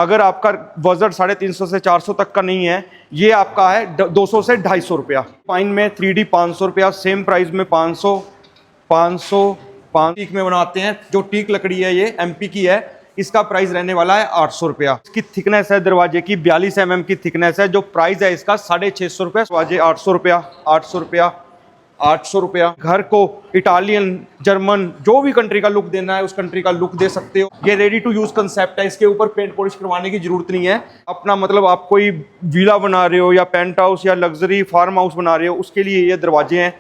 अगर आपका बजट 350 से 400 तक का नहीं है, ये आपका है 200 से 250 रुपया। पाइन में 3D 500 रुपया, सेम प्राइस में 500 500 5 टीक में बनाते हैं। जो टीक लकड़ी है ये MP की है, इसका प्राइस रहने वाला है 800 रुपया। इसकी थिकनेस है दरवाजे की 42 mm की थिकनेस है। जो प्राइस है इसका 650 रुपया। दरवाजे 800 रुपया, 800 रुपया, 800 रुपया। घर को इटालियन, जर्मन, जो भी कंट्री का लुक देना है उस कंट्री का लुक दे सकते हो। ये रेडी टू यूज कंसेप्ट है, इसके ऊपर पेंट पॉलिश करवाने की जरूरत नहीं है। अपना मतलब आप कोई विला बना रहे हो या पेंट हाउस या लग्जरी फार्म हाउस बना रहे हो, उसके लिए ये दरवाजे हैं।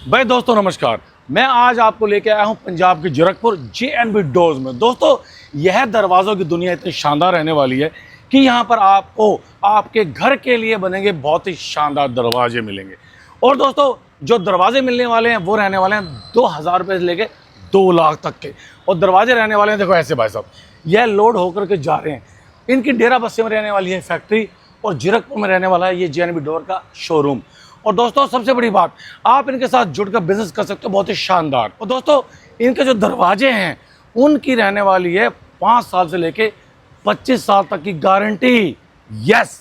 भाई दोस्तों नमस्कार, मैं आज आपको लेके आया हूं पंजाब के जीरकपुर J&B डोर्स में। दोस्तों यह दरवाज़ों की दुनिया इतनी शानदार रहने वाली है कि यहाँ पर आपको आपके घर के लिए बनेंगे बहुत ही शानदार दरवाजे मिलेंगे। और दोस्तों जो दरवाजे मिलने वाले हैं वो रहने वाले हैं 2000 रुपये से लेके 2 लाख तक के। और दरवाजे रहने वाले हैं देखो ऐसे भाई साहब, यह लोड होकर के जा रहे हैं। इनकी डेरा बस्सी में रहने वाली है फैक्ट्री और जीरकपुर में रहने वाला है ये J&B डोर का शोरूम। और दोस्तों सबसे बड़ी बात, आप इनके साथ जुड़कर बिजनेस कर सकते हो बहुत ही शानदार। और दोस्तों इनके जो दरवाजे हैं उनकी रहने वाली है 5 साल से लेके 25 साल तक की गारंटी। यस,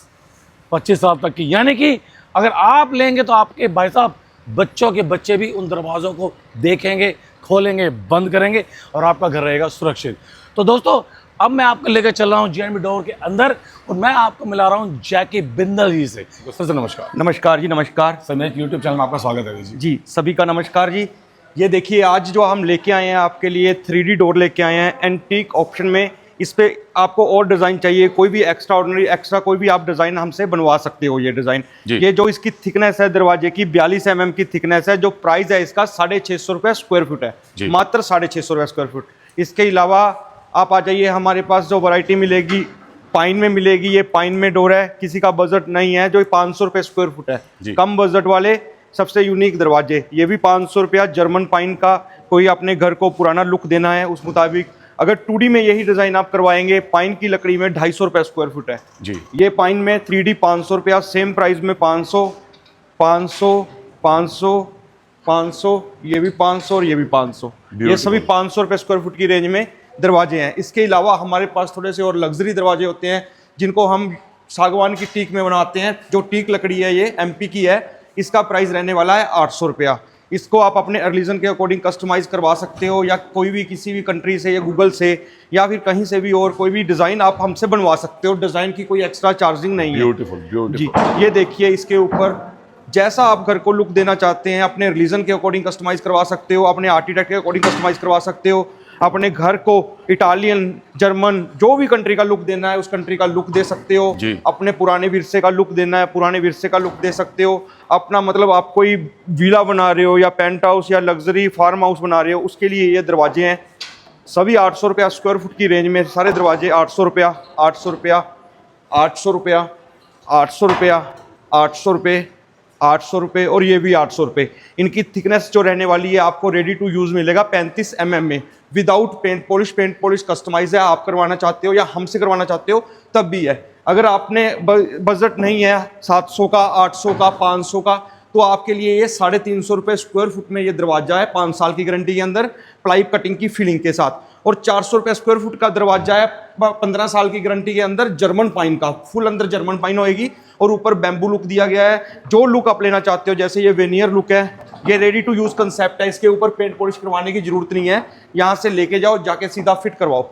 25 साल तक की, यानी कि अगर आप लेंगे तो आपके भाई साहब बच्चों के बच्चे भी उन दरवाज़ों को देखेंगे, खोलेंगे, बंद करेंगे और आपका घर रहेगा सुरक्षित। तो दोस्तों अब मैं आपको लेकर चल रहा हूँ J&B डोर के अंदर और मैं आपको मिला रहा हूँ जैकी बिंदल जी से। सर नमस्कार। नमस्कार जी, नमस्कार सर, मेरे यूट्यूब चैनल में आपका स्वागत है जी। सभी का नमस्कार जी। ये देखिए आज जो हम लेके आए हैं आपके लिए 3D डोर लेके आए हैं एंटीक ऑप्शन में। इस पे आपको और डिज़ाइन चाहिए, कोई भी एक्स्ट्रा कोई भी आप डिज़ाइन हमसे बनवा सकते हो। ये डिज़ाइन, ये जो इसकी थिकनेस है दरवाजे की 42 mm की थिकनेस है। जो प्राइस है इसका 650 रुपये स्क्वायर फुट है, मात्र 650 रुपये स्क्वायर फुट। इसके अलावा आप आ जाइए, हमारे पास जो वैरायटी मिलेगी पाइन में मिलेगी। ये पाइन में डोर है, किसी का बजट नहीं है, जो 500 रुपये स्क्वायर फुट है। कम बजट वाले सबसे यूनिक दरवाजे, ये भी 500 रुपया। जर्मन पाइन का, कोई अपने घर को पुराना लुक देना है उस मुताबिक। अगर 2D में यही डिज़ाइन आप करवाएंगे, पाइन की लकड़ी में 250 रुपये स्क्वायर फुट है जी। ये पाइन में 3D 500 रुपया, सेम प्राइस में 500 500 500 500, ये भी 500 और ये भी 500। ये सभी 500 रुपये स्क्वायर फुट की रेंज में दरवाजे हैं। इसके अलावा हमारे पास थोड़े से और लग्जरी दरवाजे होते हैं जिनको हम सागवान की टीक में बनाते हैं। जो टीक लकड़ी है ये MP की है, इसका प्राइस रहने वाला है 800 रुपया। इसको आप अपने रिलीजन के अकॉर्डिंग कस्टमाइज करवा सकते हो, या कोई भी किसी भी कंट्री से या गूगल से या फिर कहीं से भी और कोई भी डिज़ाइन आप हमसे बनवा सकते हो। डिज़ाइन की कोई एक्स्ट्रा चार्जिंग नहीं है। ब्यूटीफुल जी। ये देखिए, इसके ऊपर जैसा आप घर को लुक देना चाहते हैं अपने रिलीजन के अकॉर्डिंग कस्टमाइज करवा सकते हो, अपने आर्किटेक्ट के अकॉर्डिंग कस्टमाइज करवा सकते हो। अपने घर को इटालियन, जर्मन, जो भी कंट्री का लुक देना है उस कंट्री का लुक दे सकते हो। अपने पुराने विरसे का लुक देना है, पुराने विरसे का लुक दे सकते हो। अपना मतलब आप कोई विला बना रहे हो या पेंट हाउस या लग्जरी फार्म हाउस बना रहे हो, उसके लिए ये दरवाजे हैं। सभी 800 रुपया स्क्वायर फुट की रेंज में सारे दरवाजे। 800 रुपया, 800 रुपया, 800 रुपया, 800 रुपया, 800 रुपये, 800 रुपये और ये भी 800 रुपये। इनकी थिकनेस जो रहने वाली है आपको रेडी टू यूज़ मिलेगा 35 mm में, विदाउट पेंट पॉलिश कस्टमाइज है। आप करवाना चाहते हो या हमसे करवाना चाहते हो तब भी है। अगर आपने बजट नहीं है 700 का, 800 का, 500 का, तो आपके लिए ये 350 रुपये स्क्वायर फुट में ये दरवाजा है। 5 साल की गारंटी के अंदर प्लाई कटिंग की फिलिंग के साथ। और 400 रुपये स्क्वायर फुट का दरवाजा है 15 साल की गारंटी के अंदर, जर्मन पाइन का। फुल अंदर जर्मन पाइन होएगी और ऊपर बैम्बू लुक दिया गया है। जो लुक आप लेना चाहते हो, जैसे ये वेनियर लुक है, ये रेडी टू यूज कंसेप्ट है। इसके ऊपर पेंट पॉलिश करवाने की जरूरत नहीं है। यहाँ से लेके जाओ, जाके सीधा फिट करवाओ।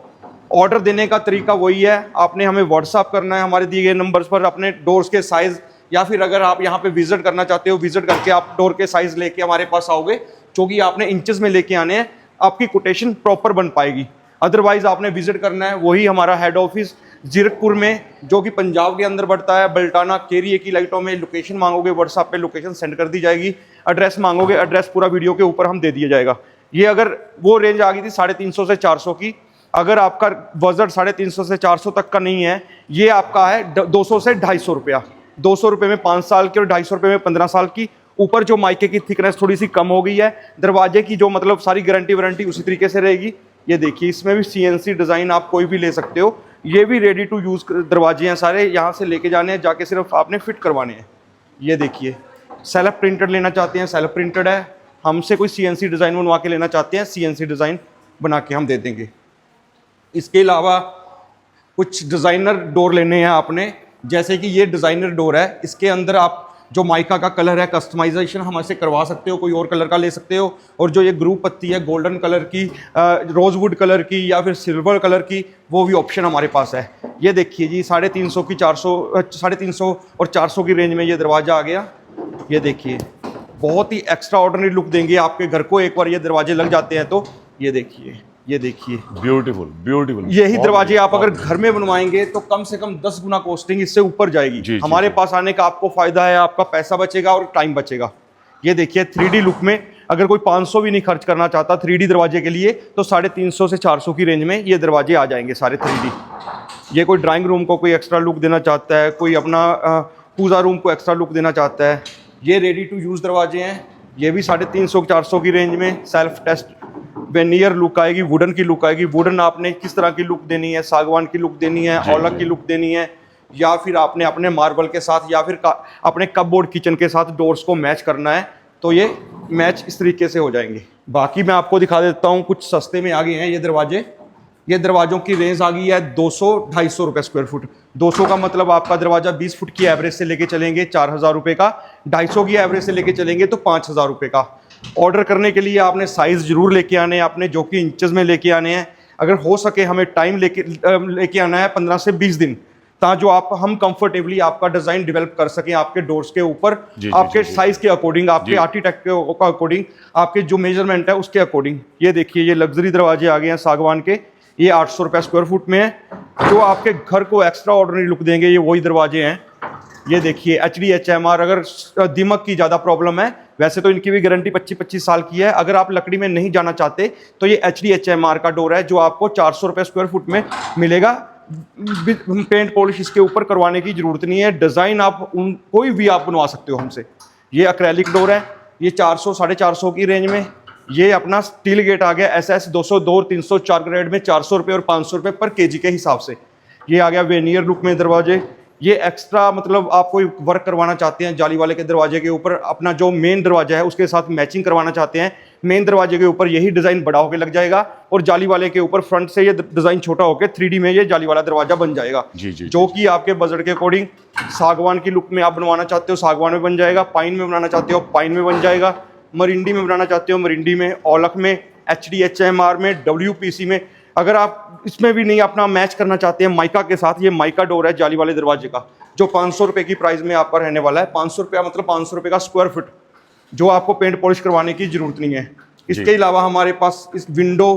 ऑर्डर देने का तरीका वही है, आपने हमें व्हाट्सअप करना है हमारे दिए गए नंबर्स पर अपने डोर्स के साइज, या फिर अगर आप यहाँ पे विजिट करना चाहते हो, विजिट करके आप डोर के साइज लेके हमारे पास आओगे, जो कि आपने इंचेस में लेके आने हैं, आपकी कोटेशन प्रॉपर बन पाएगी। अदरवाइज आपने विजिट करना है वही हमारा हेड ऑफिस जीरकपुर में, जो कि पंजाब के अंदर बढ़ता है, बल्टाना केरी एक ही लाइटों में। लोकेशन मांगोगे व्हाट्सएप पे लोकेशन सेंड कर दी जाएगी। एड्रेस मांगोगे, एड्रेस पूरा वीडियो के ऊपर हम दे दिया जाएगा। ये अगर वो रेंज आ गई थी 350 से 400 की, अगर आपका बजट 350 से 400 तक का नहीं है, ये आपका है 200 से 250 रुपया। 200 रुपये में 5 साल की और 250 रुपये में 15 साल की। ऊपर जो माइके की थिकनेस थोड़ी सी कम हो गई है, दरवाजे की जो मतलब सारी गारंटी वारंटी उसी तरीके से रहेगी। ये देखिए, इसमें भी CNC डिज़ाइन आप कोई भी ले सकते हो। ये भी रेडी टू यूज़ दरवाजे हैं सारे, यहाँ से लेके जाने हैं, जाके सिर्फ आपने फिट करवाने हैं। ये देखिए, सेल्फ प्रिंटेड लेना चाहते हैं, सेल्फ प्रिंटेड है। हमसे कोई CNC डिज़ाइन बनवा के लेना चाहते हैं, CNC डिज़ाइन बना के हम दे देंगे। इसके अलावा कुछ डिज़ाइनर डोर लेने हैं आपने, जैसे कि ये डिज़ाइनर डोर है, इसके अंदर आप जो माइका का कलर है कस्टमाइजेशन हमसे करवा सकते हो, कोई और कलर का ले सकते हो। और जो ये ग्रुप पत्ती है गोल्डन कलर की, रोजवुड कलर की या फिर सिल्वर कलर की, वो भी ऑप्शन हमारे पास है। ये देखिए जी 350 की 400, 350 और 400 की रेंज में ये दरवाज़ा आ गया। ये देखिए बहुत ही एक्स्ट्रा ऑर्डिनरी लुक देंगे आपके घर को, एक बार ये दरवाजे लग जाते हैं तो। ये देखिए, ये देखिए, ब्यूटीफुल ब्यूटीफुल। यही दरवाजे आप अगर घर में बनवाएंगे तो कम से कम 10 गुना कॉस्टिंग इससे ऊपर जाएगी। हमारे पास आने का आपको फायदा है, आपका पैसा बचेगा और टाइम बचेगा। ये देखिए 3D लुक में, अगर कोई 500 भी नहीं खर्च करना चाहता 3D दरवाजे के लिए, तो 350 से 400 की रेंज में ये दरवाजे आ जाएंगे सारे 3D। ये कोई ड्राइंग रूम को कोई एक्स्ट्रा लुक देना चाहता है, कोई अपना पूजा रूम को एक्स्ट्रा लुक देना चाहता है। ये रेडी टू यूज़ दरवाजे हैं, ये भी 350 400 की रेंज में। सेल्फ टेस्ट वेनियर लुक आएगी, वुडन की लुक आएगी। वुडन आपने किस तरह की लुक देनी है, सागवान की लुक देनी है, औलक की लुक देनी है, या फिर आपने अपने मार्बल के साथ या फिर अपने कपबोर्ड किचन के साथ डोर्स को मैच करना है, तो ये मैच इस तरीके से हो जाएंगे। बाकी मैं आपको दिखा देता हूँ, कुछ सस्ते में आ गए हैं ये दरवाजे। ये दरवाज़ों की रेंज आ गई है 200-250 रुपये स्क्वायर फुट। 200 का मतलब आपका दरवाज़ा 20 फुट की एवरेज से लेके चलेंगे 4000 रुपये का, 250 की एवरेज से लेके चलेंगे तो 5000 रुपये का। ऑर्डर करने के लिए आपने साइज़ ज़रूर लेके आने हैं, आपने जो कि इंचज़ में लेके आने हैं। अगर हो सके हमें टाइम लेके आना है 15 से 20 दिन, ताकि हम कंफर्टेबली आपका डिज़ाइन डेवलप कर सकें आपके डोर्स के ऊपर, आपके साइज़ के अकॉर्डिंग, आपके आर्किटेक्ट के अकॉर्डिंग, आपके जो मेजरमेंट है उसके अकॉर्डिंग। ये देखिए ये लग्जरी दरवाजे आ गए हैं सागवान के, ये 800 रुपये स्क्वायर फुट में है, जो आपके घर को एक्स्ट्रा ऑर्डिनरी लुक देंगे। ये वही दरवाजे हैं। ये देखिए HDHMR, अगर दीमक की ज़्यादा प्रॉब्लम है, वैसे तो इनकी भी गारंटी 25-25 साल की है, अगर आप लकड़ी में नहीं जाना चाहते तो ये HDHMR का डोर है, जो आपको 400 रुपये स्क्वायर फुट में मिलेगा। पेंट पॉलिश इसके ऊपर करवाने की ज़रूरत नहीं है, डिज़ाइन आप कोई भी आप बनवा सकते हो हमसे। ये एक्रेलिक डोर है, ये 400 450 की रेंज में। ये अपना स्टील गेट आ गया SS 202 300 4 ग्रेड में 400 रुपये और 500 रुपये पर केजी के हिसाब से। ये आ गया वेनियर लुक में दरवाजे। ये एक्स्ट्रा मतलब आप कोई वर्क करवाना चाहते हैं जाली वाले के दरवाजे के ऊपर, अपना जो मेन दरवाजा है उसके साथ मैचिंग करवाना चाहते हैं, मेन दरवाजे के ऊपर यही डिज़ाइन बड़ा होकर लग जाएगा और जाली वाले के ऊपर फ्रंट से ये डिज़ाइन छोटा होकर 3D में ये जाली वाला दरवाजा बन जाएगा। जो कि आपके बजट के अकॉर्डिंग, सागवान की लुक में आप बनवाना चाहते हो सागवान में बन जाएगा, पाइन में बनाना चाहते हो पाइन में बन जाएगा, मरिंडी में बनाना चाहते हो मरिंडी में, औलक में, HDHMR में, WPC में। अगर आप इसमें भी नहीं अपना मैच करना चाहते हैं माइका के साथ, ये माइका डोर है जाली वाले दरवाजे का, जो 500 रुपये की प्राइस में आपका रहने वाला है। 500 रुपया मतलब 500 रुपये का स्क्वायर फुट, जो आपको पेंट पॉलिश करवाने की ज़रूरत नहीं है। इसके अलावा हमारे पास इस विंडो,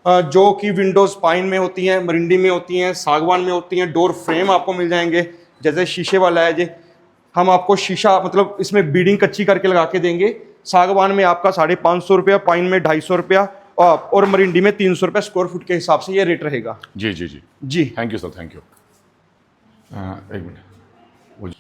जो कि विंडोज़ पाइन में होती हैं, मरिंडी में होती हैं, सागवान में होती हैं, डोर फ्रेम आपको मिल जाएंगे। जैसे शीशे वाला है जी, हम आपको शीशा मतलब इसमें बीडिंग कच्ची करके लगा के देंगे। सागवान में आपका 550 रुपया, पाइन में 250 रुपया और मरिंडी में 300 रुपये स्क्वायर फुट के हिसाब से ये रेट रहेगा। जी thank you sir, thank you. एक मिनट।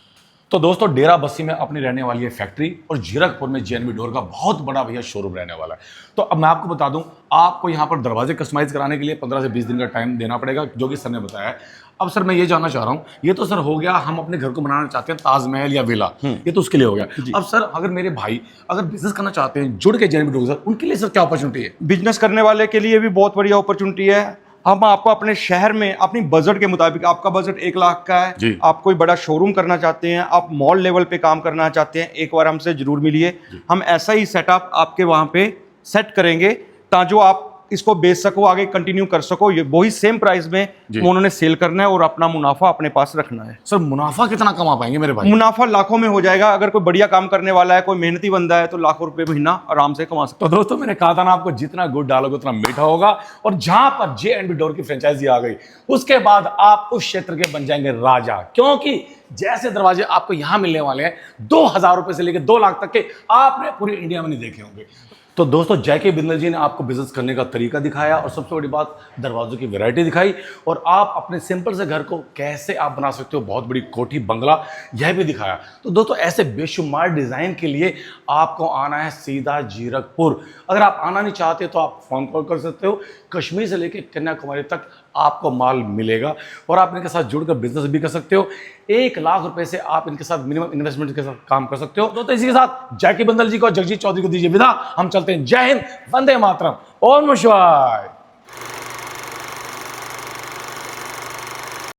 तो दोस्तों डेरा बस्सी में अपनी रहने वाली है फैक्ट्री और जीरकपुर में JNB डोर का बहुत बड़ा भैया शोरूम रहने वाला है। तो अब मैं आपको बता दूं, आपको यहाँ पर दरवाजे कस्टमाइज कराने के लिए 15 से 20 दिन का टाइम देना पड़ेगा, जो कि सर ने बताया है। अब सर मैं ये जानना चाह रहा हूँ, ये तो सर हो गया हम अपने घर को बनाना चाहते हैं ताजमहल या विला, ये तो उसके लिए हो गया। अब सर अगर मेरे भाई अगर बिजनेस करना चाहते हैं जुड़ के JNB डोर, सर उनके लिए सर क्या अपॉर्चुनिटी है? बिजनेस करने वाले के लिए भी बहुत बढ़िया अपॉर्चुनिटी है। हम आपको अपने शहर में अपनी बजट के मुताबिक, आपका बजट 1 लाख का है, आप कोई बड़ा शोरूम करना चाहते हैं, आप मॉल लेवल पे काम करना चाहते हैं, एक बार हमसे जरूर मिलिए। हम ऐसा ही सेटअप आपके वहाँ पे सेट करेंगे ताकि जो आप इसको बेच सको, आगे कंटिन्यू कर सको। ये वही सेम प्राइस में उन्होंने सेल करना है और अपना मुनाफा अपने पास रखना है। सर मुनाफा कितना कमा पाएंगे मेरे भाई? मुनाफा लाखों में हो जाएगा। अगर कोई बढ़िया काम करने वाला है, कोई मेहनती बंदा है, तो लाखों रुपए महीना आराम से कमा सकता है। तो दोस्तों मैंने कहा था ना, आपको जितना गुड़ डालोगे उतना मीठा होगा। और जहां पर JNB डोर की फ्रेंचाइजी आ गई, उसके बाद आप उस क्षेत्र के बन जाएंगे राजा, क्योंकि जैसे दरवाजे आपको यहां मिलने वाले हैं 2000 रुपए से लेकर 2 लाख तक के, आपने पूरी इंडिया में नहीं देखे होंगे। तो दोस्तों जैके बिंदल जी ने आपको बिजनेस करने का तरीका दिखाया और सबसे बड़ी बात दरवाजों की वैरायटी दिखाई, और आप अपने सिंपल से घर को कैसे आप बना सकते हो बहुत बड़ी कोठी बंगला, यह भी दिखाया। तो दोस्तों ऐसे बेशुमार डिज़ाइन के लिए आपको आना है सीधा जीरकपुर। अगर आप आना नहीं चाहते तो आप फ़ोन कॉल कर सकते हो। कश्मीर से लेकर कन्याकुमारी तक आपको माल मिलेगा और आप इनके साथ जुड़कर बिजनेस भी कर सकते हो। 1 लाख रुपए से आप इनके साथ मिनिमम इन्वेस्टमेंट के साथ काम कर सकते हो। तो इसी के साथ जैकी बंदल जी को, जगजीत चौधरी को दीजिए विदा। हम चलते हैं। जय हिंद, वंदे मातरम, ओम नमः शिवाय।